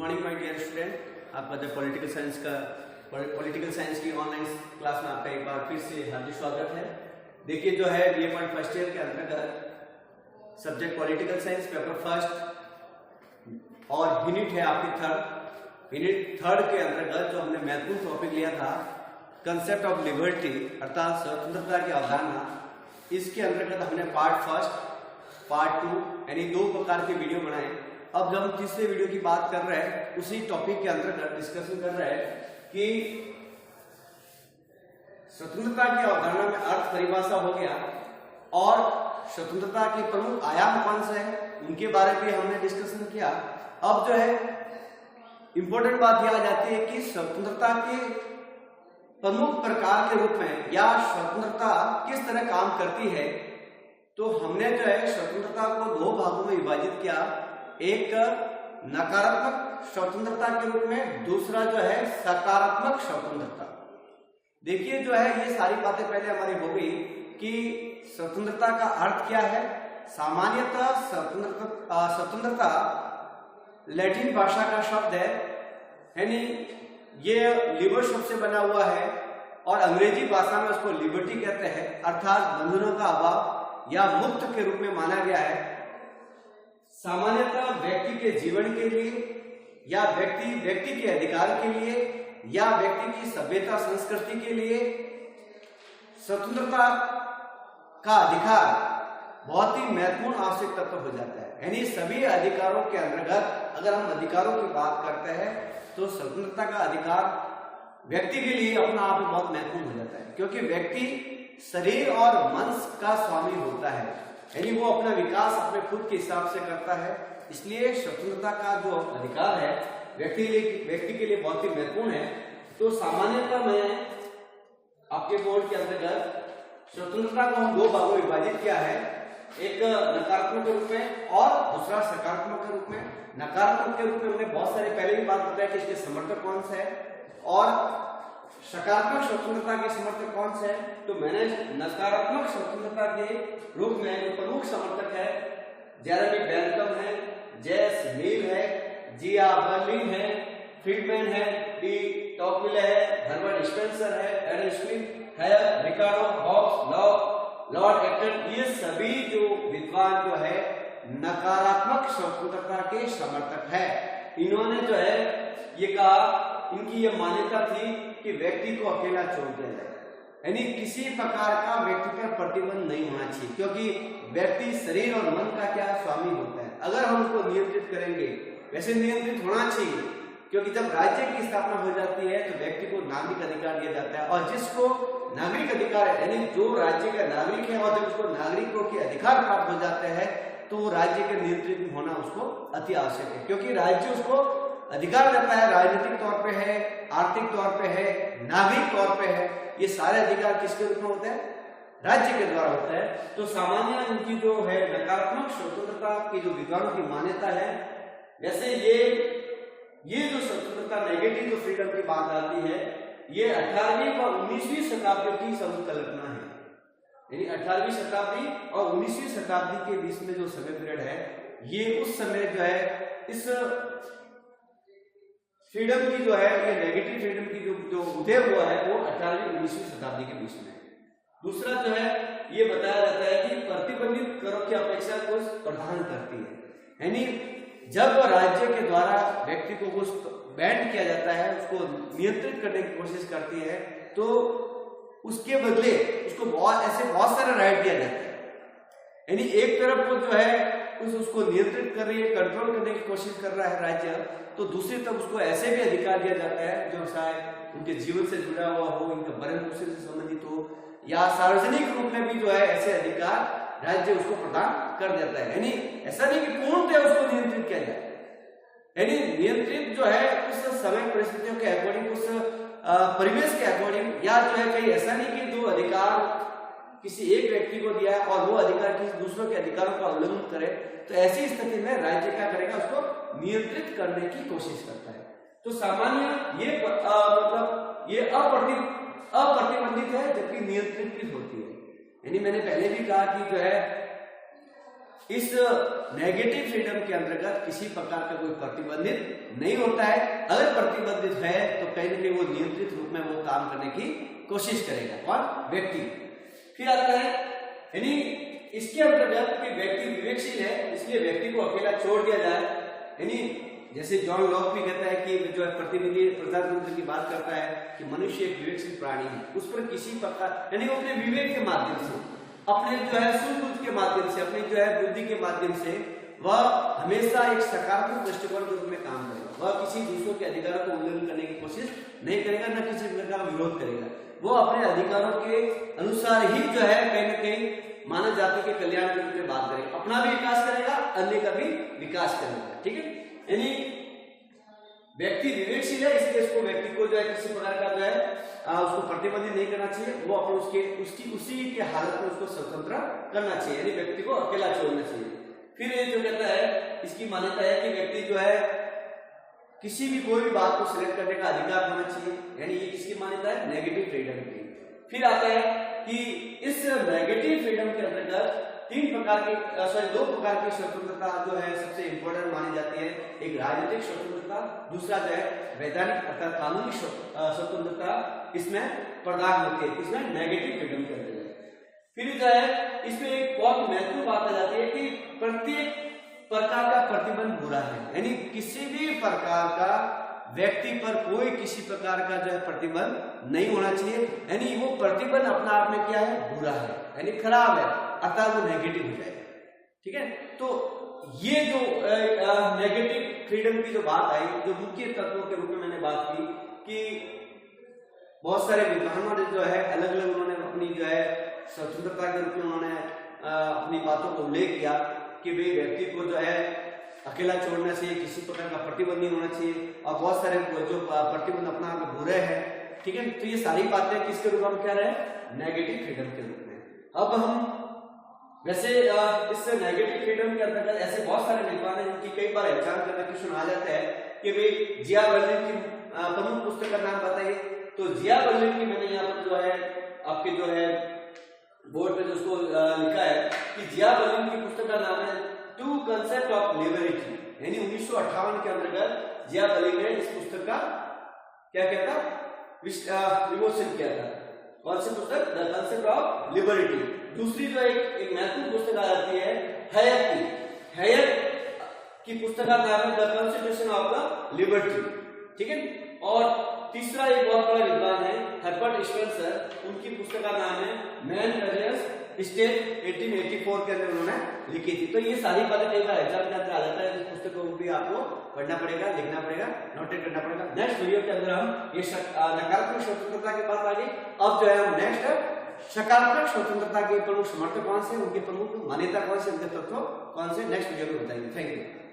Morning my dear student, आपका जो political science की ऑनलाइन क्लास में आपका एक बार फिर से हार्दिक स्वागत है। देखिए जो है बीए पॉइंट फर्स्ट ईयर के अंतर्गत subject political science paper first और यूनिट है आपकी यूनिट थर्ड के अंतर्गत जो हमने महत्वपूर्ण टॉपिक लिया था कंसेप्ट ऑफ लिबर्टी अर्थात स्वतंत्रता की अवधारणा। इसके अंतर्गत हमने पार्ट फर्स्ट पार्ट टू यानी दो प्रकार के वीडियो बनाए। अब जब हम तीसरे वीडियो की बात कर रहे हैं उसी टॉपिक के अंतर्गत डिस्कशन कर रहे हैं कि स्वतंत्रता की अवधारणा में अर्थ परिभाषा हो गया और स्वतंत्रता के प्रमुख आयाम कौन से हैं उनके बारे में हमने डिस्कशन किया। अब जो है इंपॉर्टेंट बात यह आ जाती है कि स्वतंत्रता के प्रमुख प्रकार के रूप में या स्वतंत्रता किस तरह काम करती है। तो हमने जो है स्वतंत्रता को दो भागों में विभाजित किया, एक नकारात्मक स्वतंत्रता के रूप में, दूसरा जो है सकारात्मक स्वतंत्रता। देखिए जो है ये सारी बातें पहले हमारी हो गई कि स्वतंत्रता का अर्थ क्या है। सामान्यतः स्वतंत्रता लैटिन भाषा का शब्द है, यानी ये लिबर शब्द से बना हुआ है और अंग्रेजी भाषा में उसको लिबर्टी कहते हैं, अर्थात बंधनों का अभाव या मुक्त के रूप में माना गया है। सामान्यतः व्यक्ति के जीवन के लिए या व्यक्ति के अधिकार के लिए या व्यक्ति की सभ्यता संस्कृति के लिए स्वतंत्रता का अधिकार बहुत ही महत्वपूर्ण आवश्यक तत्व हो जाता है। यानी सभी अधिकारों के अंतर्गत अगर हम अधिकारों की बात करते हैं तो स्वतंत्रता का अधिकार व्यक्ति के लिए अपना आप में बहुत महत्वपूर्ण हो जाता है, क्योंकि व्यक्ति शरीर और मन का स्वामी होता है, यानी वो अपना विकास अपने खुद के हिसाब से करता है। इसलिए स्वतंत्रता का जो अधिकार है व्यक्ति के लिए बहुत ही महत्वपूर्ण है। तो सामान्यतः मैं आपके बोर्ड के अंतर्गत स्वतंत्रता को हम दो भागों में विभाजित किया है, एक नकारात्मक के रूप में और दूसरा सकारात्मक के रूप में। नकारात्मक के रूप में हमने बहुत सारे पहले भी बात बताया कि इसके समर्थक कौन से है और सकारात्मक स्वतंत्रता के समर्थक कौन से है। तो मैंने नकारात्मक स्वतंत्रता के रूप में जो प्रमुख समर्थक है जेरेमी बेंथम है, जेस मिल है, जिया बर्लिन है, फ्रीडमैन है, डी टॉकविले है, हर्बर्ट स्पेंसर है, एडम स्मिथ है, रिकार्डो हॉब्स, लॉर्ड एक्टन, ये सभी जो विद्वान जो है नकारात्मक स्वतंत्रता के समर्थक है। इन्होंने जो है ये कहा, इनकी ये मान्यता थी कि व्यक्ति को अकेला छोड़ दिया जाए, यानी किसी प्रकार का व्यक्ति पर प्रतिबंध नहीं होना चाहिए, क्योंकि व्यक्ति शरीर और मन का क्या स्वामी होता है। अगर हम उसको नियंत्रित करेंगे, वैसे नियंत्रित होना चाहिए, क्योंकि जब राज्य की स्थापना हो जाती है तो व्यक्ति को नागरिक अधिकार दिया जाता है और जिसको नागरिक अधिकार है यानी जो राज्य का नागरिक है और जब उसको नागरिकों के अधिकार प्राप्त हो जाते हैं तो वो राज्य के नियंत्रित होना उसको अति आवश्यक है, क्योंकि राज्य उसको अधिकार देता है, राजनीतिक तौर पे है, आर्थिक तौर पे है, नागरिक तौर पे है। ये सारे अधिकार किसके रूप में होते हैं? राज्य के द्वारा होता है। तो सामान्य इनकी जो है नकारात्मक स्वतंत्रता की जो विद्वानों की मान्यता है, जैसे ये जो स्वतंत्रता नेगेटिव जो फ्रीडम की बात आती है, ये 18वीं और 19वीं शताब्दी की संकल्पना है। यानी 18वीं शताब्दी और 19वीं शताब्दी के बीच में जो समय पीरियड है, ये उस समय जो है इस फ्रीडम की जो है ये नेगेटिव फ्रीडम की जो उदय हुआ है वो 18वीं 19वीं शताब्दी के बीच में। दूसरा जो है ये बताया जाता है कि प्रतिबंधित करों की अपेक्षा को प्रदान करती है, यानी जब राज्य के द्वारा व्यक्ति को कुछ बैन किया जाता है, उसको नियंत्रित करने की कोशिश करती है, तो उसके बदले उसको बहुत सारा राइट दिया जाता है। यानी एक तरफ वो जो है उसको नियंत्रित कर रही है, कंट्रोल करने की कोशिश कर रहा है राज्य, तो दूसरी तरफ उसको ऐसे भी अधिकार दिया जाता है जो शायद उनके जीवन से जुड़ा हुआ हो, इनका भरण पोषण से संबंधित हो या सार्वजनिक रूप में भी जो है ऐसे अधिकार राज्य उसको प्रदान कर देता है। यानी ऐसा नहीं कि पूर्णतः उसको नियंत्रित किया जाए, यानी नियंत्रित जो है उस समय परिस्थितियों के अकॉर्डिंग, उस परिवेश के अकॉर्डिंग, या जो है कहीं ऐसा नहीं कि जो अधिकार किसी एक व्यक्ति को दिया है और वो अधिकार किसी दूसरों के अधिकारों का उल्लंघन करे, तो ऐसी स्थिति में राज्य क्या करेगा? उसको नियंत्रित करने की कोशिश करता है। तो सामान्य ये मतलब ये अप्रतिबंधित है जबकि नियंत्रित भी होती है। यानी मैंने पहले भी कहा कि जो है इस नेगेटिव फ्रीडम के अंतर्गत किसी प्रकार का कोई प्रतिबंधित नहीं होता है। अगर प्रतिबंधित है तो कहीं ना कहीं वो नियंत्रित रूप में वो काम करने की कोशिश करेगा। कौन? व्यक्ति। फिर आता है यानी इसके अंतर्गत कि व्यक्ति विवेकशील है, इसलिए व्यक्ति को अकेला छोड़ दिया जाए। यानी जैसे जॉन लॉक भी कहता है कि जो है प्रतिनिधि प्रजातंत्र की बात करता है कि मनुष्य एक विवेकशील प्राणी है, उस पर किसी प्रकार यानी वो अपने विवेक के माध्यम से, अपने जो है सुबुद्धि के माध्यम से, अपनी जो है बुद्धि के माध्यम से वह हमेशा एक सकारात्मक दृष्टिकोण के रूप में काम करेगा। वह किसी दूसरों के अधिकारों को उल्लंघन करने की कोशिश नहीं करेगा, न किसी प्रकार का विरोध करेगा। वो अपने अधिकारों के अनुसार ही जो है कहीं न कहीं मानव जाति के कल्याण के रूप में बात करेगा, अपना भी विकास करेगा, अन्य का भी विकास करेगा। ठीक है, यानी व्यक्ति विवेकशील है, इसलिए इसको व्यक्ति को जो है किसी प्रकार का जो है उसको प्रतिबंधित नहीं करना चाहिए। वो अपन उसी के हालत में उसको स्वतंत्र करना चाहिए, यानी व्यक्ति को अकेला छोड़ना चाहिए। फिर ये जो कहता है, इसकी मान्यता है कि व्यक्ति जो है किसी भी कोई भी बात को सिलेक्ट करने का अधिकार होना चाहिए, यानी ये किसकी मान्यता है? नेगेटिव फ्रीडम की। फिर आता है कि इस नेगेटिव फ्रीडम के अंतर्गत दो प्रकार की स्वतंत्रता जो है सबसे इंपॉर्टेंट मानी जाती है। एक राजनीतिक स्वतंत्रता, दूसरा जो है वैधानिक अर्थात कानूनी स्वतंत्रता इसमें प्रदान होती है, इसमें नेगेटिव फ्रीडम के अंतर्गत। फिर जो है इसमें एक बहुत महत्वपूर्ण बात आ जाती है कि प्रत्येक प्रकार का प्रतिबंध बुरा है, यानी किसी भी प्रकार का व्यक्ति पर कोई किसी प्रकार का जो है प्रतिबंध नहीं होना चाहिए। यानी वो प्रतिबंध अपना आप में क्या है? बुरा है, यानी खराब है, अतः वो नेगेटिव हो जाएगा। ठीक है, तो ये जो नेगेटिव फ्रीडम की जो बात आई, जो मुख्य तत्वों के रूप में मैंने बात की कि बहुत सारे विद्वानों ने जो है अलग अलग उन्होंने अपनी जो है स्वतंत्रता के रूप में उन्होंने अपनी बातों को उल्लेख किया कि भाई व्यक्ति को जो है अकेला छोड़ना चाहिए, किसी प्रकार का प्रतिबंध नहीं होना चाहिए, और बहुत सारे जो प्रतिबंध अपना आप बुरे हैं। ठीक है, तो ये सारी बातें किसके रूप में कह रहे हैं? नेगेटिव फ्रीडम के रूप में। अब हम वैसे इस नेगेटिव फ्रीडम के अंतर्गत ऐसे बहुत सारे विद्वान हैं जिनकी कई बार एग्जाम के अंदर क्वेश्चन आ जाता है कि भाई जिया बर्लिन की प्रमुख पुस्तक का नाम बताइए। तो जिया बर्लिन की मैंने यहाँ पर जो है आपके जो है बोर्ड पे उसको लिखा है कि जिया बर्लिन की पुस्तक का नाम है टू कंसेप्ट ऑफ लिबर्टी, यानी 1958 के अंतर्गत जिया बर्लिन ने इस पुस्तक का क्या कहता विमोचन किया था। कौन सी पुस्तक? The concept of liberty. दूसरी जो एक महत्वपूर्ण पुस्तक आ जाती है हैयक की पुस्तक का नाम है the constitution of the liberty. ठीक है, और तीसरा एक बहुत बड़ा विद्वान है हर्बर्ट स्पेंसर, उनकी पुस्तक का नाम है मैन वर्सेस स्टेट 1884 के अंदर उन्होंने लिखी थी। तो ये सारी बातें कई बार एग्जाम के अंदर आ जाता है, इस पुस्तक को भी आपको पढ़ना पड़ेगा, लिखना पड़ेगा, नोटेट करना पड़ेगा। नेक्स्ट वीडियो के अंदर हम ये नकारात्मक स्वतंत्रता की बात आगे, अब जो है हम नेक्स्ट सकारात्मक स्वतंत्रता के प्रमुख समर्थक कौन से, उनके प्रमुख मान्यता कौन से, उनके तत्व कौन से, नेक्स्ट वीडियो में बताएंगे। Thank you.